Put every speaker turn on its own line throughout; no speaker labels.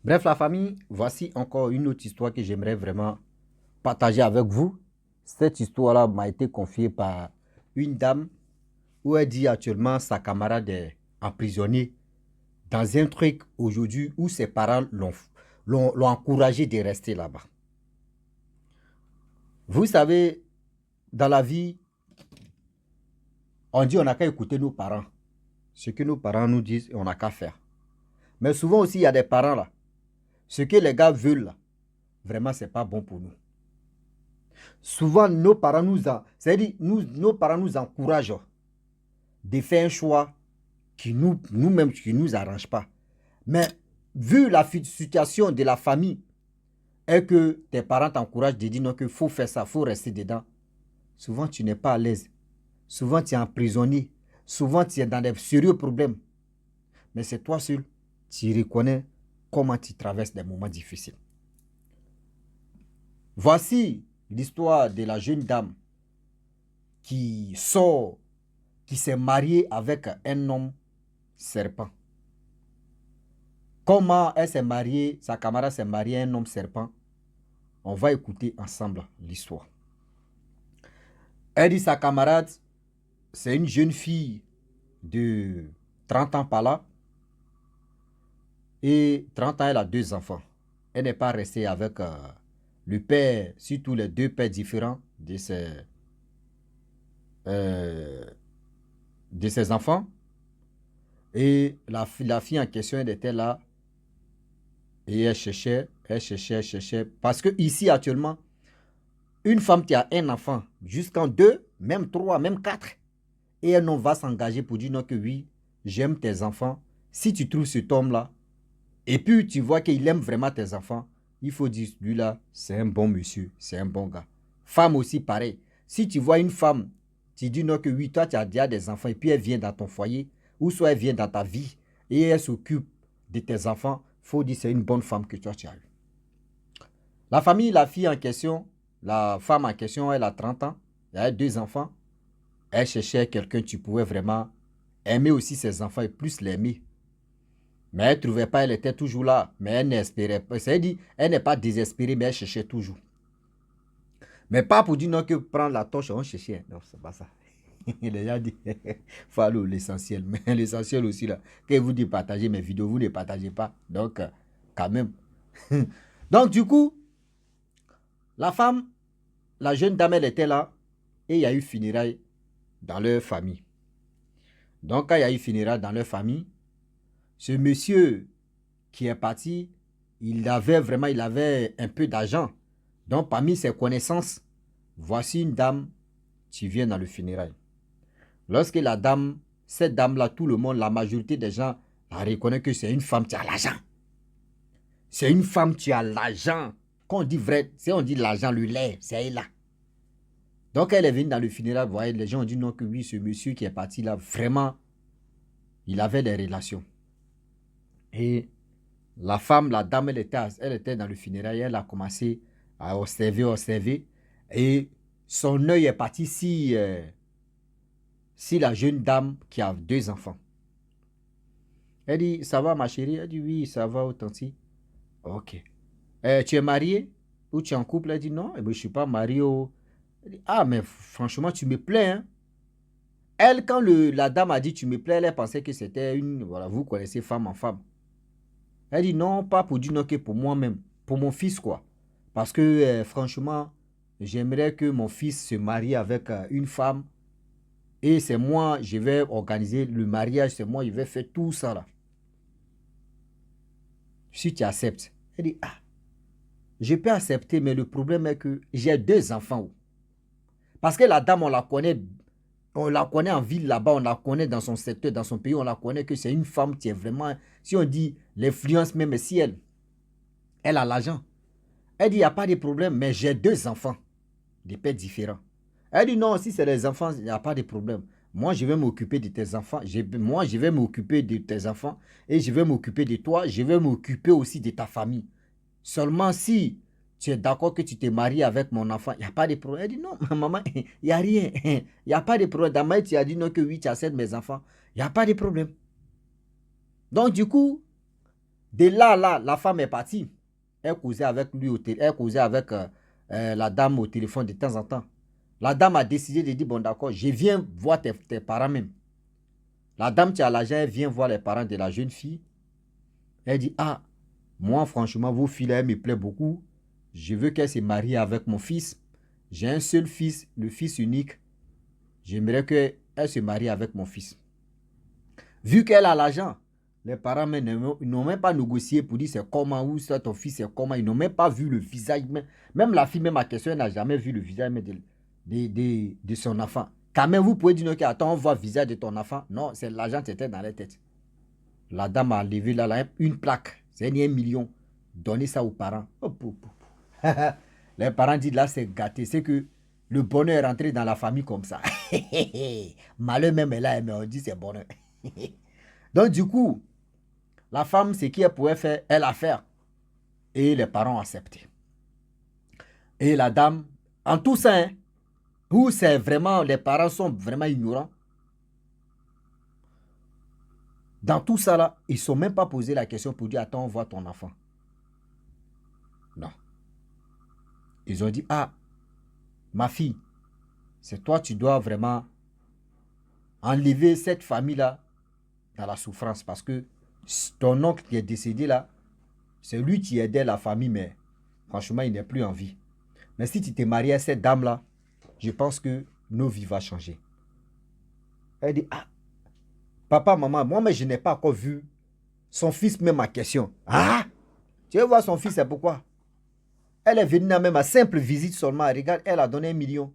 Bref, la famille, voici encore une autre histoire que j'aimerais vraiment partager avec vous. Cette histoire-là m'a été confiée par une dame où elle dit actuellement sa camarade est emprisonnée dans un truc aujourd'hui où ses parents l'ont encouragé de rester là-bas. Vous savez, dans la vie, on dit on n'a qu'à écouter nos parents. Ce que nos parents nous disent, on n'a qu'à faire. Mais souvent aussi, il y a des parents là. Ce que les gars veulent là, vraiment, c'est pas bon pour nous. Souvent, nos parents c'est-à-dire, nos parents nous encouragent de faire un choix qui nous-mêmes, qui ne nous arrange pas. Mais vu la situation de la famille et que tes parents t'encouragent de dire non, qu'il faut faire ça, il faut rester dedans, souvent tu n'es pas à l'aise. Souvent tu es emprisonné. Souvent tu es dans des sérieux problèmes. Mais c'est toi seul, tu reconnais comment tu traverses des moments difficiles. Voici l'histoire de la jeune dame qui sort, qui s'est mariée avec un homme serpent. Comment elle s'est mariée, sa camarade s'est mariée à un homme serpent. On va écouter ensemble l'histoire. Elle dit sa camarade, c'est une jeune fille de 30 ans par là. Et 30 ans, elle a 2 enfants. Elle n'est pas restée avec le père, surtout les 2 pères différents euh, de ses enfants. Et la fille en question, elle était là. Et elle cherchait, elle cherchait, elle cherchait. Parce que ici, actuellement, une femme qui a un enfant, jusqu'en 2, même 3, même 4, et un homme va s'engager pour dire non que oui, j'aime tes enfants. Si tu trouves cet homme-là, et puis tu vois qu'il aime vraiment tes enfants, il faut dire, lui-là, c'est un bon monsieur, c'est un bon gars. Femme aussi, pareil. Si tu vois une femme, tu dis non que oui, toi tu as déjà des enfants, et puis elle vient dans ton foyer, ou soit elle vient dans ta vie, et elle s'occupe de tes enfants, il faut dire c'est une bonne femme que toi tu as eue. La famille, la fille en question, la femme en question, elle a 30 ans, elle a 2 enfants. Elle cherchait quelqu'un qui pouvait vraiment aimer aussi ses enfants et plus l'aimer. Mais elle ne trouvait pas, elle était toujours là. Mais elle n'espérait pas. C'est-à-dire, elle n'est pas désespérée, mais elle cherchait toujours. Mais pas pour dire non que prendre la torche, on cherchait. Non, c'est pas ça. Il a déjà dit, follow l'essentiel. Mais l'essentiel aussi, là, quand vous dites partager mes vidéos, vous ne partagez pas. Donc, quand même. Donc, du coup, la femme, la jeune dame, elle était là. Et il y a eu funérailles dans leur famille. Donc, quand il y a eu funérailles dans leur famille, ce monsieur qui est parti, il avait un peu d'argent. Donc, parmi ses connaissances, voici une dame qui vient dans le funérail. Lorsque cette dame-là, tout le monde, la majorité des gens la reconnaît que c'est une femme qui a l'argent. C'est une femme qui a l'argent. Quand on dit vrai, si on dit l'argent, le lait, c'est elle là. Donc, elle est venue dans le funérail, vous voyez, les gens ont dit non que oui, ce monsieur qui est parti là, vraiment, il avait des relations. Et la femme, la dame, elle était dans le funérail, elle a commencé à observer. Et son œil est parti si la jeune dame qui a 2 enfants. Elle dit, ça va ma chérie? Elle dit, oui, ça va, authentique. Ok. Tu es mariée ou tu es en couple? Elle dit, non, je ne suis pas mariée. Oh. Elle dit, ah, mais franchement, tu me plais. Hein? Elle, quand la dame a dit, tu me plais, elle pensait que c'était une, voilà, vous connaissez femme en femme. Elle dit non, pas pour dire non que pour moi-même, pour mon fils quoi. Parce que franchement, j'aimerais que mon fils se marie avec une femme et c'est moi, je vais organiser le mariage, c'est moi, je vais faire tout ça là. Si tu acceptes. Elle dit ah, je peux accepter, mais le problème est que j'ai 2 enfants. Parce que la dame, on la connaît en ville là-bas, on la connaît dans son secteur, dans son pays, on la connaît que c'est une femme qui est vraiment, si on dit l'influence même, si elle a l'argent. Elle dit, il n'y a pas de problème, mais j'ai 2 enfants, des pères différents. Elle dit, non, si c'est les enfants, il n'y a pas de problème. Moi, je vais m'occuper de tes enfants. Moi, je vais m'occuper de tes enfants et je vais m'occuper de toi. Je vais m'occuper aussi de ta famille. Seulement si tu es d'accord que tu te maries avec mon enfant, il n'y a pas de problème. Elle dit, non, maman, il n'y a rien. Il n'y a pas de problème. Dans tu as dit non que oui, tu acceptes mes enfants. Il n'y a pas de problème. Donc, du coup, De là, la femme est partie. Elle causait avec lui elle causait avec la dame au téléphone de temps en temps. La dame a décidé de dire, bon d'accord, je viens voir tes parents même. La dame qui a l'argent, elle vient voir les parents de la jeune fille. Elle dit, ah, moi franchement, vos filles, elles me plaisent beaucoup. Je veux qu'elle se marie avec mon fils. J'ai un seul fils, le fils unique. J'aimerais qu'elle se marie avec mon fils. Vu qu'elle a l'argent, les parents n'ont même pas négocié pour dire c'est comment, ou ça, ton fils c'est comment. Ils n'ont même pas vu le visage. Même la fille, même à question, elle n'a jamais vu le visage de son enfant. Quand même, vous pouvez dire, ok, attends, on voit le visage de ton enfant. Non, c'est l'argent qui était dans la tête. La dame a levé là, une plaque. C'est 1 million. Donnez ça aux parents. Oh, les parents disent là, c'est gâté. C'est que le bonheur est rentré dans la famille comme ça. Malheur même est là, mais on dit c'est bonheur. Donc, du coup, la femme, ce qu'elle pouvait faire, elle a fait. Et les parents ont accepté. Et la dame, en tout ça, hein, où c'est vraiment, les parents sont vraiment ignorants. Dans tout ça là, ils ne sont même pas posé la question pour dire, attends, on voit ton enfant. Non. Ils ont dit, ah, ma fille, c'est toi, tu dois vraiment enlever cette famille-là dans la souffrance parce que ton oncle qui est décédé là, c'est lui qui aidait la famille, mais franchement, il n'est plus en vie. Mais si tu t'es marié à cette dame-là, je pense que nos vies vont changer. Elle dit, ah, papa, maman, moi, mais je n'ai pas encore vu son fils même à question. Ah, tu veux voir son fils, c'est pourquoi? Elle est venue même à simple visite seulement. Regarde, elle a donné 1 million.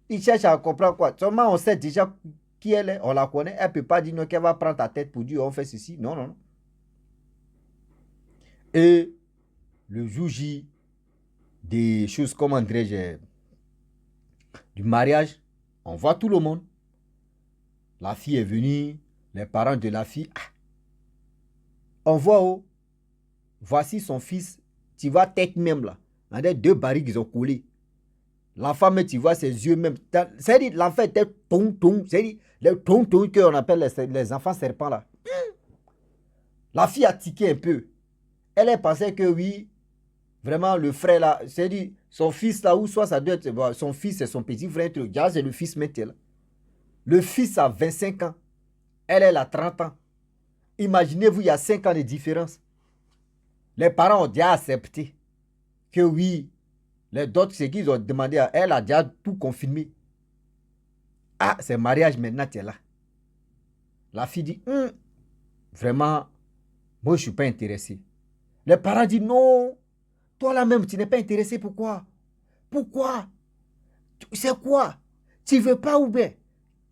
Il cherche à comprendre quoi. Seulement, on sait déjà qui elle est, on la connaît. Elle ne peut pas dire non, qu'elle va prendre ta tête pour dire on fait ceci. Non, non, non. Et le jour J, des choses, comment dirais-je, du mariage, on voit tout le monde. La fille est venue, les parents de la fille. Ah, on voit, oh, voici son fils, tu vois tête même là. On a 2 barriques, ils ont coulé. La femme, tu vois ses yeux même. C'est-à-dire, l'enfant était ton. C'est-à-dire, les ton qu'on appelle les enfants serpents là. La fille a tiqué un peu. Elle pensait que oui, vraiment le frère là, c'est-à-dire son fils là, ou soit ça doit être bon, son fils et son petit frère, c'est le fils maintenant. Le fils a 25 ans. Elle a 30 ans. Imaginez-vous, il y a 5 ans de différence. Les parents ont déjà accepté que oui, les d'autres, c'est qu'ils ont demandé à elle, a déjà tout confirmé. Ah, c'est mariage maintenant, tu es là. La fille dit, vraiment, moi, je ne suis pas intéressé. Les parents disent, non, toi là-même, tu n'es pas intéressé, pourquoi? Pourquoi? C'est quoi? Tu ne veux pas ou bien?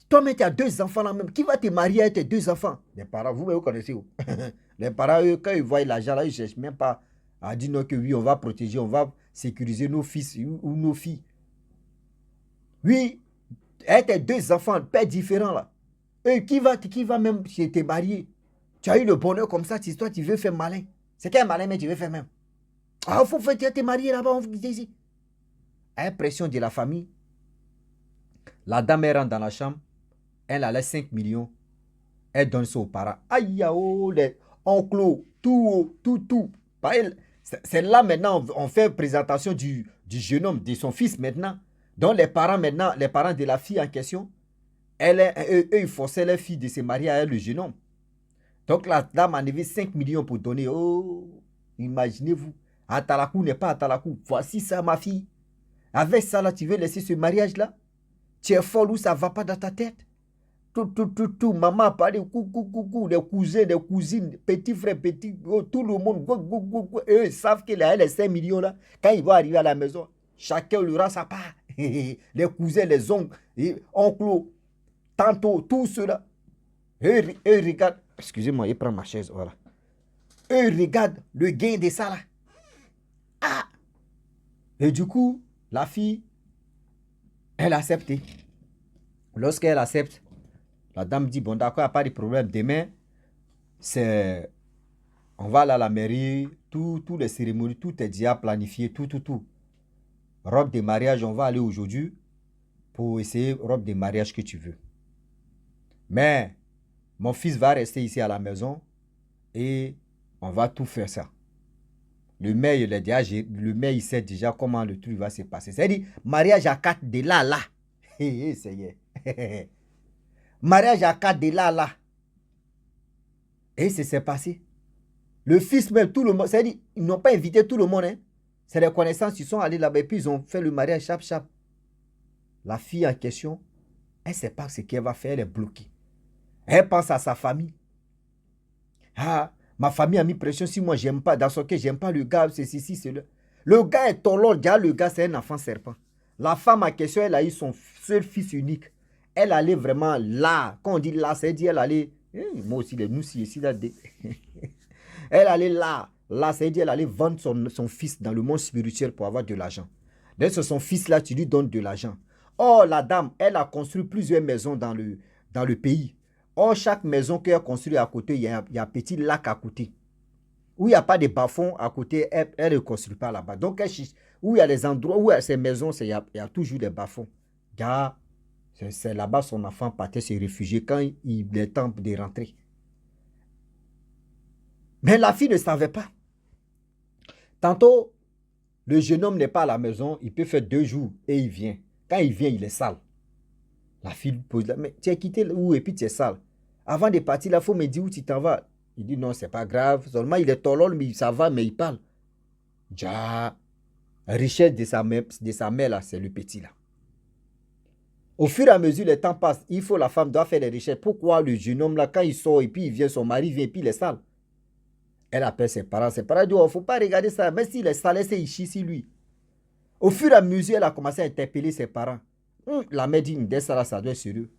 Toi-même, tu as 2 enfants là-même. Qui va te marier avec tes 2 enfants? Les parents, vous connaissez où? Les parents, eux, quand ils voient l'argent là, ils ne cherchent même pas à dire non, que oui, on va protéger, on va sécuriser nos fils ou nos filles. Oui, avec tes 2 enfants, père différents là. Et qui va même te marier? Tu as eu le bonheur comme ça, toi, tu veux faire malin. C'est quel malin, mais tu veux faire même. Ah, il faut faire, tu te marier là-bas, on dit ici. Impression de la famille. La dame, elle rentre dans la chambre. Elle a les 5 millions. Elle donne ça aux parents. Aïe, oh, les oncles, tout. C'est là maintenant, on fait présentation du jeune homme, de son fils maintenant. Donc les parents maintenant, les parents de la fille en question, eux, ils forçaient leur fille de se marier à elle, le jeune homme. Donc la dame a enlevé 5 millions pour donner. Oh, imaginez-vous. Atalakou n'est pas Atalakou. Voici ça, ma fille. Avec ça, là, tu veux laisser ce mariage-là? Tu es folle ou ça ne va pas dans ta tête? Tout. Maman a parlé, coucou, les cousins, les cousines, petits frères, tout le monde, eux, ils savent qu'il a les 5 millions là. Quand ils vont arriver à la maison, chacun aura sa part. Les cousins, les oncles, oncles, tantôt, tout cela. Eux, regardent, excusez-moi, il prend ma chaise, voilà. Eux, regardent le gain de ça là. Ah! Et du coup, la fille, elle a accepté. Lorsqu'elle accepte, la dame dit, bon d'accord, il n'y a pas de problème. Demain, on va aller à la mairie, toutes les cérémonies, tout est déjà planifié, tout. Robe de mariage, on va aller aujourd'hui pour essayer robe de mariage que tu veux. Mais mon fils va rester ici à la maison et On va tout faire ça. Le maire, le maire, il sait déjà comment le truc va se passer. C'est-à-dire, mariage à 4 de là, là. Mariage à 4 de là, là. Et c'est s'est passé. Le fils même, tout le monde, c'est-à-dire, ils n'ont pas invité tout le monde. Hein. C'est des connaissances, ils sont allés là-bas et puis ils ont fait le mariage chap chap. La fille en question, elle ne sait pas ce qu'elle va faire, elle est bloquée. Elle pense à sa famille. Ah, ma famille a mis pression si moi j'aime pas, dans ce cas, j'aime pas le gars, c'est ceci, c'est le. Le gars est tolon, déjà le gars c'est un enfant serpent. La femme en question, elle a eu son seul fils unique. Elle allait vraiment là. Quand on dit là, c'est dire elle allait. Moi aussi, nous ici là. Elle allait là. Là, c'est dire elle allait vendre son fils dans le monde spirituel pour avoir de l'argent. Dès que son fils là, tu lui donnes de l'argent. Oh, la dame, elle a construit plusieurs maisons dans le pays. Or, chaque maison qu'elle a construite à côté, il y a un petit lac à côté. Où il n'y a pas de bas-fonds à côté, elle ne construit pas là-bas. Donc, où il y a les endroits, où il y a ces maisons, il y a toujours des bas-fonds. C'est là-bas son enfant partait se réfugier quand il est temps de rentrer. Mais la fille ne savait pas. Tantôt, le jeune homme n'est pas à la maison, il peut faire 2 jours et il vient. Quand il vient, il est sale. La fille pose là, mais tu as quitté où et puis tu es sale. Avant de partir, il faut me dire où tu t'en vas. Il dit non, c'est pas grave. Seulement, il est tolol, mais ça va, mais il parle. Ja, richesse de sa mère, là, c'est le petit là. Au fur et à mesure, le temps passe. La femme doit faire des richesses. Pourquoi le jeune homme là, quand il sort et puis il vient, son mari vient et puis il est sale. Elle appelle ses parents. Ses parents disent, oh, il ne faut pas regarder ça. Mais s'il est sale, c'est ici, c'est lui. Au fur et à mesure, elle a commencé à interpeller ses parents. La mère dit, dès ça là, ça doit être sérieux.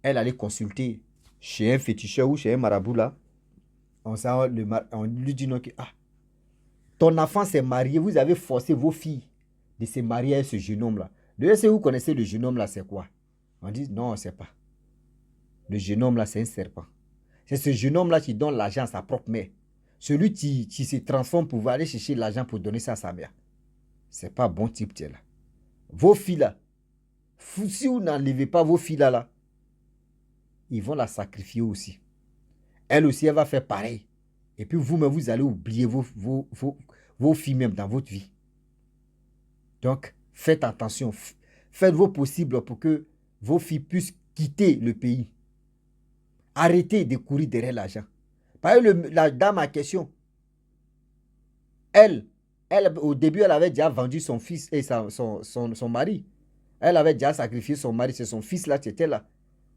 Elle allait consulter chez un féticheur ou chez un marabout là. On lui dit non, que ton enfant s'est marié, vous avez forcé vos filles de se marier à ce jeune homme là. D'ailleurs, si vous connaissez le jeune homme là, c'est quoi? On dit non, on ne sait pas. Le jeune homme là, c'est un serpent. C'est ce jeune homme là qui donne l'argent à sa propre mère. Celui qui se transforme pour aller chercher l'argent pour donner ça à sa mère. C'est pas bon type, tiens là. Vos filles là, si vous n'enlevez pas vos filles là, ils vont la sacrifier aussi. Elle aussi, elle va faire pareil. Et puis vous-même, vous allez oublier vos filles même dans votre vie. Donc, faites attention. Faites vos possibles pour que vos filles puissent quitter le pays. Arrêtez de courir derrière l'argent. Par exemple, la dame en question, elle, au début, elle avait déjà vendu son fils et son mari. Elle avait déjà sacrifié son mari, c'est son fils là qui était là.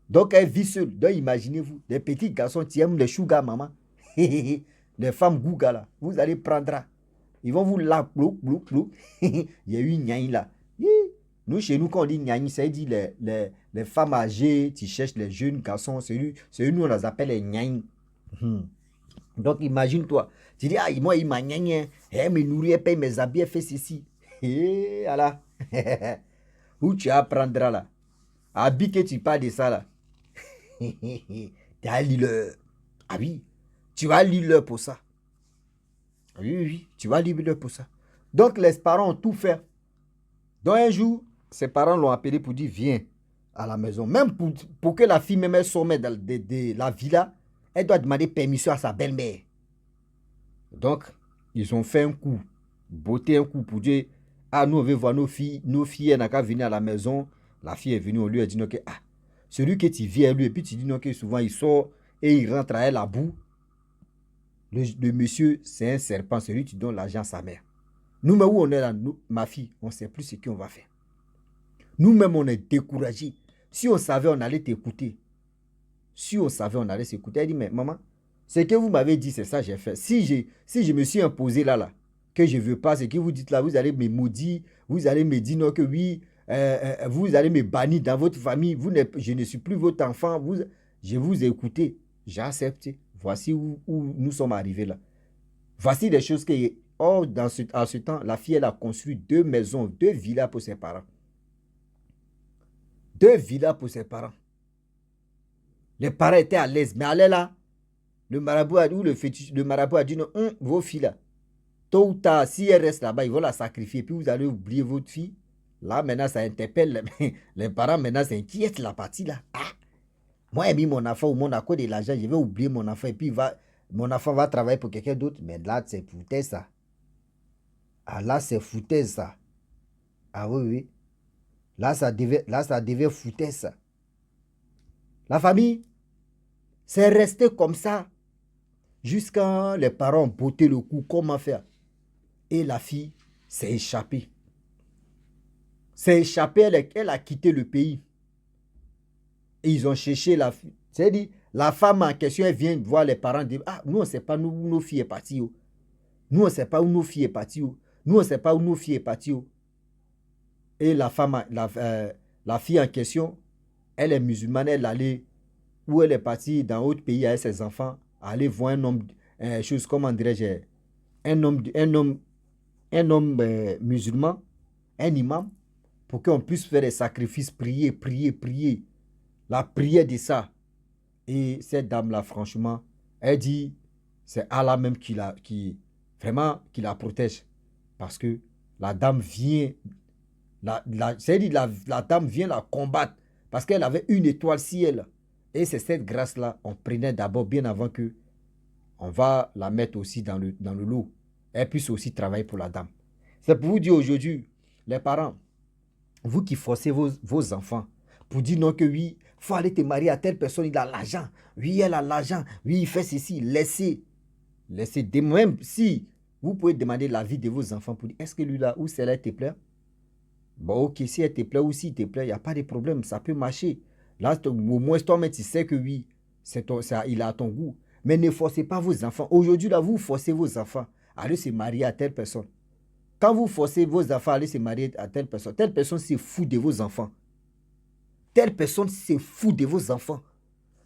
Donc, elle vit seule. Donc, imaginez-vous, des petits garçons qui aiment les sugar maman. Les femmes gouga là, vous allez prendre. Ils vont vous là, plou. Il y a eu une nyagne là. Nous, chez nous, quand on dit nyagne, ça dit les femmes âgées qui cherchent les jeunes garçons. C'est nous, on les appelle les nyagnes. Donc, imagine-toi. Tu dis, moi, il m'a nyagne. Elle me nourrit, elle paye mes habits, elle fait ceci. Voilà. Où tu apprendras là. Habit que tu parles de ça là. Tu as l'heure. Ah oui, tu vas lire l'heure pour ça. Oui, tu vas lire l'heure pour ça. Donc, les parents ont tout fait. Donc, un jour, ses parents l'ont appelé pour dire, viens à la maison. Même pour que la fille même sorte de la villa, elle doit demander permission à sa belle-mère. Donc, ils ont fait un coup, botté un coup pour dire, nous on veut voir nos filles, elles n'ont qu'à venir à la maison. La fille est venue, on lui a dit, non, que, celui que tu viens à lui, et puis tu dis, non, que souvent il sort et il rentre à elle à bout. Le monsieur, c'est un serpent, celui qui donne l'argent à sa mère. Nous-mêmes, où on est là, ma fille, on ne sait plus ce qu'on va faire. Nous-mêmes, on est découragés. Si on savait, on allait t'écouter. Si on savait, on allait s'écouter. Elle dit, mais maman, ce que vous m'avez dit, c'est ça que j'ai fait. Si je me suis imposé là, que je ne veux pas, ce que vous dites là, vous allez me maudire, vous allez me dire non, que oui, vous allez me bannir dans votre famille, je ne suis plus votre enfant, je vous ai écouté, j'ai accepté. Voici où nous sommes arrivés là. Voici des choses que, en ce temps, la fille, elle a construit 2 maisons, 2 villas pour ses parents. 2 villas pour ses parents. Les parents étaient à l'aise, mais allez là, le marabout a dit non, vos filles là, tôt ou tard, si elles restent là-bas, ils vont la sacrifier, puis vous allez oublier votre fille. Là, maintenant, ça interpelle les parents, maintenant, s'inquiètent la partie là. Moi, j'ai mis mon enfant au monde à cause de l'argent, je vais oublier mon enfant, et puis mon enfant va travailler pour quelqu'un d'autre. Mais là, c'est foutu ça. Ah, là, c'est foutu ça. Ah oui, oui. Là, ça devait foutu ça. La famille, c'est resté comme ça jusqu'à les parents ont botté le coup. Comment faire? Et la fille s'est échappée. S'est échappée, elle a quitté le pays. Et ils ont cherché la fille. C'est-à-dire, la femme en question, elle vient voir les parents dire, ah, nous, on ne sait pas où nos filles sont parties. Oh. Nous, on ne sait pas où nos filles sont parties. Oh. Nous, on ne sait pas où nos filles sont parties. Oh. Et la femme, la fille en question, elle est musulmane, elle allait où elle est partie dans un autre pays avec ses enfants, aller voir un homme, chose, comment dirais-je, un homme musulman, un imam, pour qu'on puisse faire des sacrifices, prier, prier, prier. La prière de ça. Et cette dame-là, franchement, elle dit, c'est Allah même vraiment, qui la protège. Parce que la dame vient, la dame vient la combattre. Parce qu'elle avait une étoile ciel. Et c'est cette grâce-là, on prenait d'abord bien avant que on va la mettre aussi dans le lot. Elle puisse aussi travailler pour la dame. C'est pour vous dire aujourd'hui, les parents, vous qui forcez vos enfants pour dire non que oui, il faut aller te marier à telle personne, il a l'argent. Oui, elle a l'argent. Oui, il fait ceci. Laissez. Même si vous pouvez demander l'avis de vos enfants pour dire, est-ce que lui là, ou celle-là te plaît? Bon, ok, si elle te plaît ou s'il te plaît, il n'y a pas de problème, ça peut marcher. Là, au moins, toi-même, tu sais que oui, il a ton goût. Mais ne forcez pas vos enfants. Aujourd'hui, là, vous forcez vos enfants à aller se marier à telle personne. Quand vous forcez vos enfants à aller se marier à telle personne se fout de vos enfants. Telle personne se fout de vos enfants.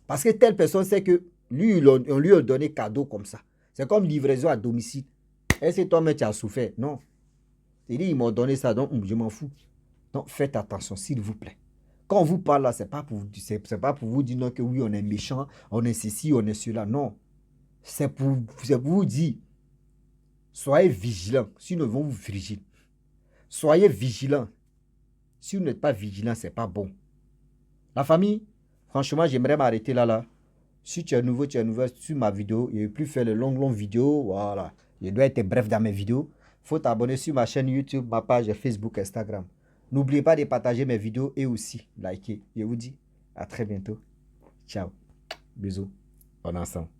Parce que telle personne sait que lui, on lui a donné cadeau comme ça. C'est comme livraison à domicile. Est-ce que toi-même tu as souffert? Non. Il dit, ils m'ont donné ça, donc je m'en fous. Donc faites attention, s'il vous plaît. Quand on vous parle là, ce n'est pas pour vous dire non, que oui, on est méchant, on est ceci, on est cela. Non. C'est pour vous dire, soyez vigilants, sinon ils vont vous vigiler. Soyez vigilants. Si vous n'êtes pas vigilant, ce n'est pas bon. La famille, franchement, j'aimerais m'arrêter là. Si tu es nouveau sur ma vidéo. Je ne vais plus faire de longues vidéos. Voilà. Je dois être bref dans mes vidéos. Il faut t'abonner sur ma chaîne YouTube, ma page Facebook, Instagram. N'oubliez pas de partager mes vidéos et aussi liker. Je vous dis à très bientôt. Ciao. Bisous. On est ensemble.